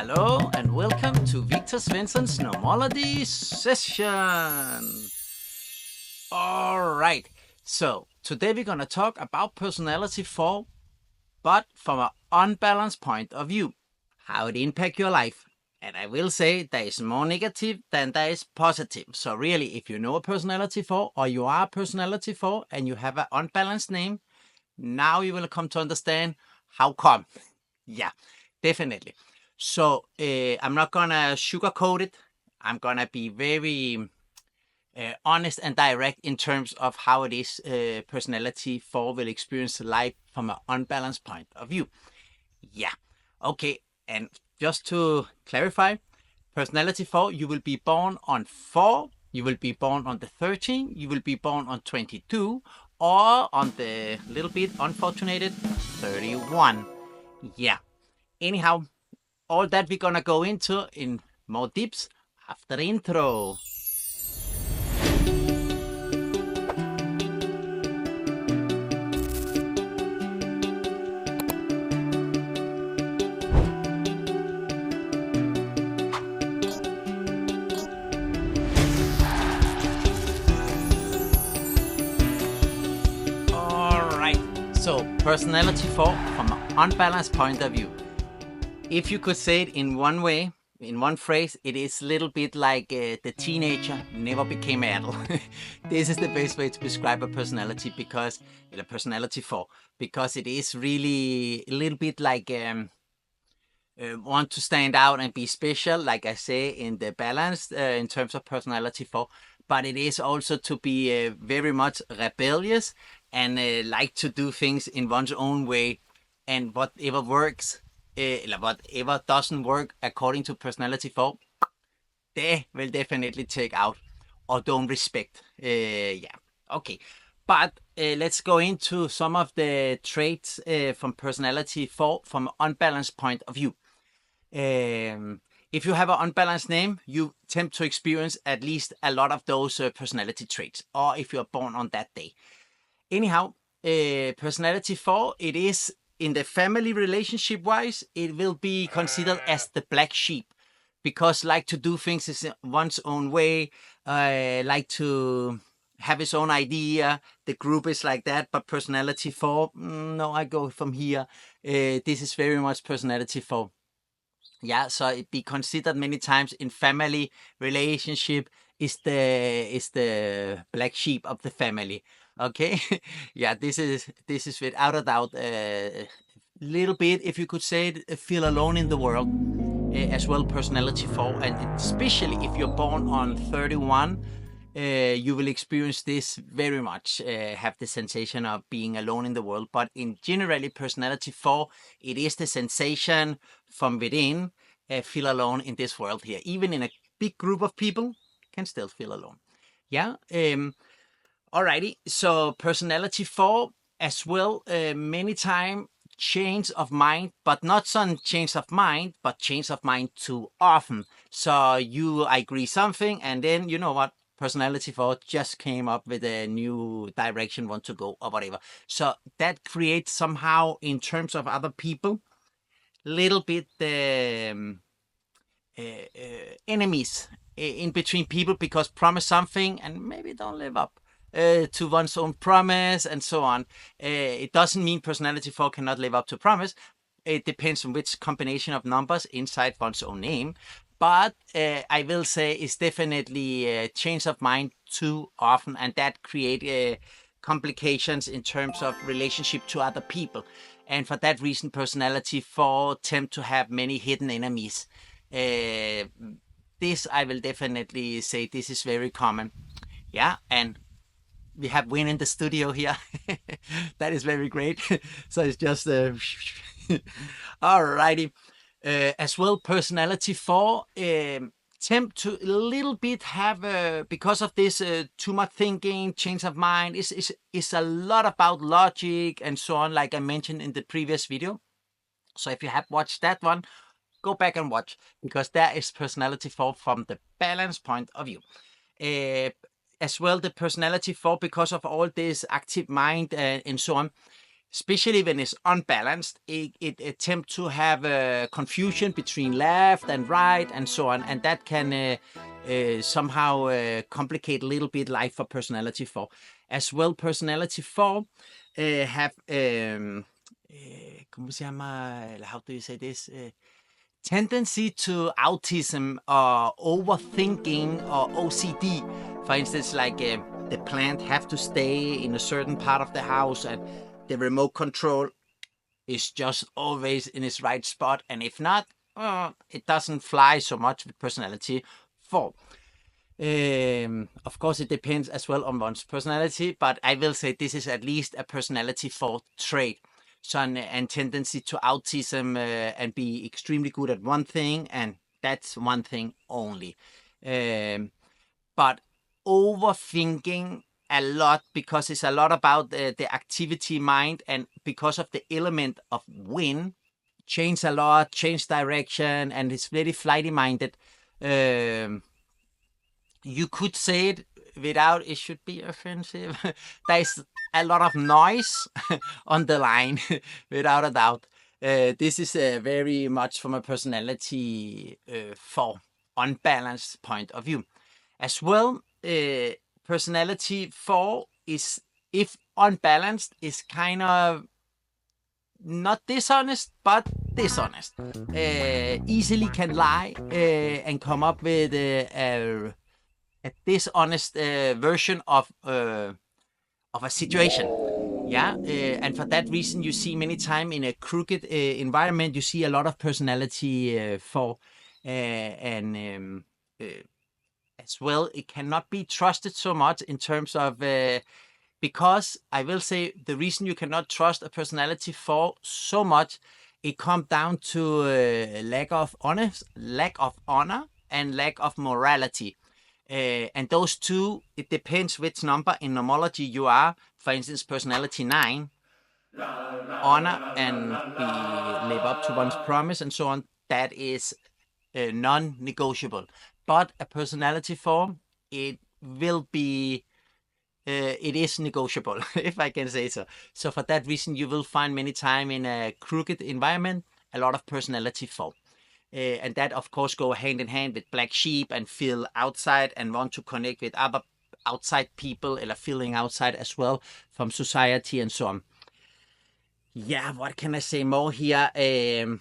Hello and welcome to Victor Svensson's Numerology session. Alright, so today we're gonna talk about personality 4, but from an unbalanced point of view. How it impacts your life. And I will say there is more negative than there is positive. So really, if you know a personality 4 or you are a personality 4 and you have an unbalanced name, now you will come to understand how come. Yeah, definitely. So I'm not gonna sugarcoat it. I'm gonna be very honest and direct in terms of how it is personality 4 will experience life from an unbalanced point of view. Yeah, okay. And just to clarify, personality 4, you will be born on 4, you will be born on the 13, you will be born on 22, or on the little bit unfortunate 31. Yeah. Anyhow, all that we're gonna go into in more depths after the intro. Alright, so personality 4 from an unbalanced point of view. If you could say it in one way, in one phrase, it is a little bit like the teenager never became adult. This is the best way to describe a personality because a personality 4, because it is really a little bit like want to stand out and be special, like I say in the balance in terms of personality 4, but it is also to be very much rebellious and like to do things in one's own way, and whatever works. Whatever doesn't work according to personality 4, they will definitely take out or don't respect. Yeah, okay. But let's go into some of the traits from personality 4 from an unbalanced point of view. If you have an unbalanced name, you tend to experience at least a lot of those personality traits, or if you're born on that day. Anyhow, personality 4, it is in the family relationship wise, it will be considered as the black sheep, because like to do things is one's own way, like to have his own idea. The group is like that, but personality 4, no, I go from here. This is very much personality 4. Yeah, so it be considered many times in family relationship is the black sheep of the family. Okay, yeah, this is without a doubt a little bit, if you could say it, feel alone in the world as well. Personality 4, and especially if you're born on 31, you will experience this very much. Have the sensation of being alone in the world, but in generally personality 4, it is the sensation from within. Feel alone in this world here, even in a big group of people, can still feel alone. Yeah. Alrighty, so personality 4 as well, many time change of mind, but not some change of mind, but change of mind too often. So you agree something, and then you know what, personality 4 just came up with a new direction, want to go or whatever. So that creates somehow in terms of other people, little bit enemies in between people, because promise something and maybe don't live up to one's own promise and so on. It doesn't mean personality 4 cannot live up to promise. It depends on which combination of numbers inside one's own name. But I will say it's definitely a change of mind too often, and that create complications in terms of relationship to other people. And for that reason, personality 4 tend to have many hidden enemies. This I will definitely say this is very common. Yeah, and we have Win in the studio here. That is very great. So it's just alrighty. As well, personality 4 tend to a little bit have because of this too much thinking, change of mind is a lot about logic and so on, like I mentioned in the previous video. So if you have watched that one, go back and watch, because that is personality 4 from the balance point of view. As well, the personality 4, because of all this active mind and so on, especially when it's unbalanced, it attempts to have confusion between left and right and so on, and that can somehow complicate a little bit life for personality 4. As well, personality 4 have ¿cómo se llama? How do you say this? Tendency to autism or overthinking or OCD. For instance, like the plant have to stay in a certain part of the house, and the remote control is just always in its right spot, and if not, it doesn't fly so much with personality 4. Of course, it depends as well on one's personality, but I will say this is at least a personality 4 trait. So, and tendency to autism and be extremely good at one thing, and that's one thing only. But overthinking a lot, because it's a lot about the activity mind, and because of the element of wind, change a lot, change direction, and it's very flighty minded. You could say it without it should be offensive. There's a lot of noise on the line, without a doubt. This is very much from a personality 4 unbalanced point of view. As well, personality 4 is, if unbalanced, is kind of not dishonest, but dishonest. Easily can lie and come up with a dishonest version of a situation. Yeah, and for that reason, you see many times in a crooked environment, you see a lot of personality 4, and as well, it cannot be trusted so much in terms of because I will say the reason you cannot trust a personality 4 so much, it comes down to lack of honor, and lack of morality. And those two, it depends which number in Numerology you are. For instance, personality 9, honor and live up to one's promise and so on, that is non-negotiable. But a personality 4, it will be, it is negotiable, if I can say so. So for that reason, you will find many times in a crooked environment, a lot of personality 4. And that, of course, go hand in hand with black sheep and feel outside and want to connect with other outside people, or feeling outside as well from society and so on. Yeah, what can I say more here? And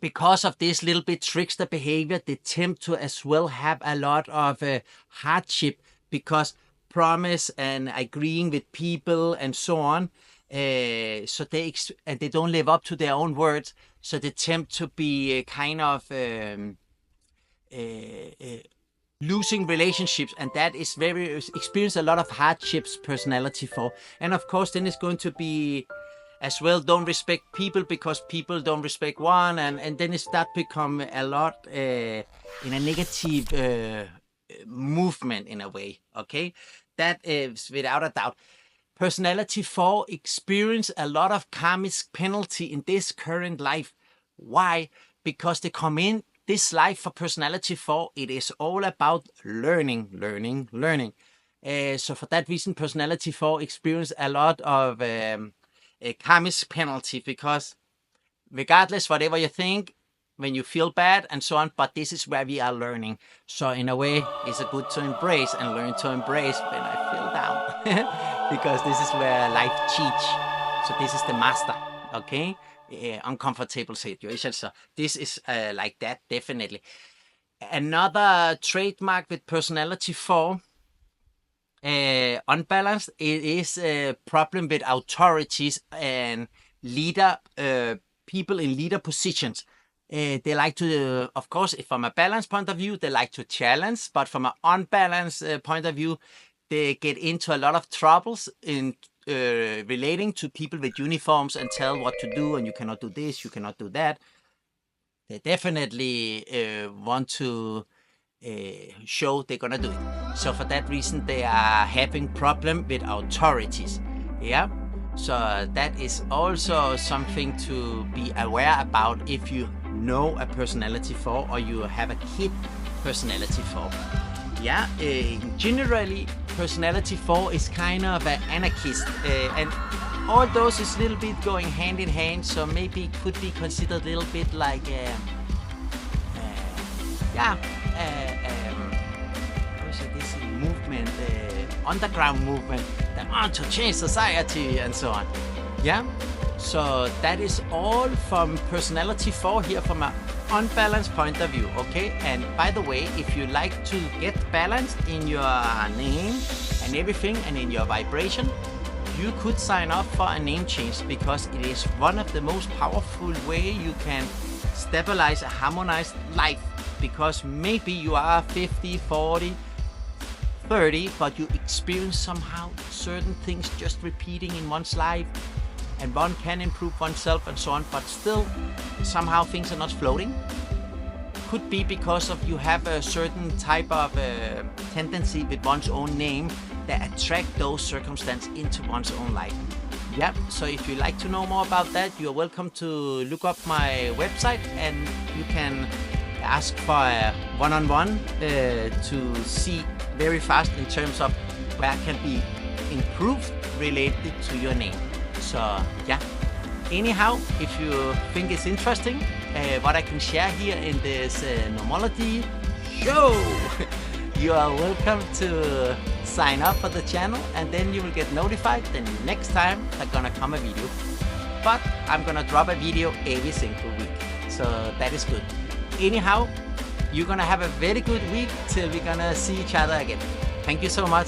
because of this little bit trickster behavior, they tend to as well have a lot of hardship, because promise and agreeing with people and so on. So they don't live up to their own words. So they tend to be kind of losing relationships, and that is very experience a lot of hardships personality 4. And of course, then it's going to be as well, don't respect people because people don't respect one, and then it start become a lot in a negative movement in a way. Okay, that is without a doubt. Personality 4 experience a lot of karmic penalty in this current life. Why? Because they come in this life for personality 4. It is all about learning. So for that reason, personality 4 experience a lot of karmic penalty, because regardless, whatever you think, when you feel bad and so on, but this is where we are learning. So in a way, it's a good to embrace and learn to embrace when I feel down, because this is where life teach. So this is the master, okay? Uncomfortable situation. So this is like that, definitely. Another trademark with personality 4, unbalanced, it is a problem with authorities and leader, people in leader positions. They like to, of course, if from a balanced point of view, they like to challenge, but from an unbalanced point of view, they get into a lot of troubles in relating to people with uniforms and tell what to do, and you cannot do this, you cannot do that. They definitely want to show they're gonna do it. So for that reason, they are having problem with authorities. Yeah. So that is also something to be aware about if you know a personality 4 or you have a kid personality 4. Yeah, generally personality 4 is kind of an anarchist, and all those is a little bit going hand in hand, so maybe it could be considered a little bit like this movement, underground movement that want to change society and so on. Yeah, so that is all from personality 4 here from an unbalanced point of view. Okay, and by the way, if you like to get balanced in your name and everything and in your vibration, you could sign up for a name change, because it is one of the most powerful way you can stabilize a harmonized life. Because maybe you are 50, 40, 30, but you experience somehow certain things just repeating in one's life, and one can improve oneself and so on, but still somehow things are not floating. Could be because of you have a certain type of tendency with one's own name that attract those circumstances into one's own life. Yeah, so if you like to know more about that, you're welcome to look up my website, and you can ask for a one-on-one to see very fast in terms of where can be improved related to your name. So yeah, anyhow, if you think it's interesting what I can share here in this Numerology show, you are welcome to sign up for the channel, and then you will get notified the next time I'm gonna come a video. But I'm gonna drop a video every single week, so that is good. Anyhow, you're gonna have a very good week till we're gonna see each other again. Thank you so much.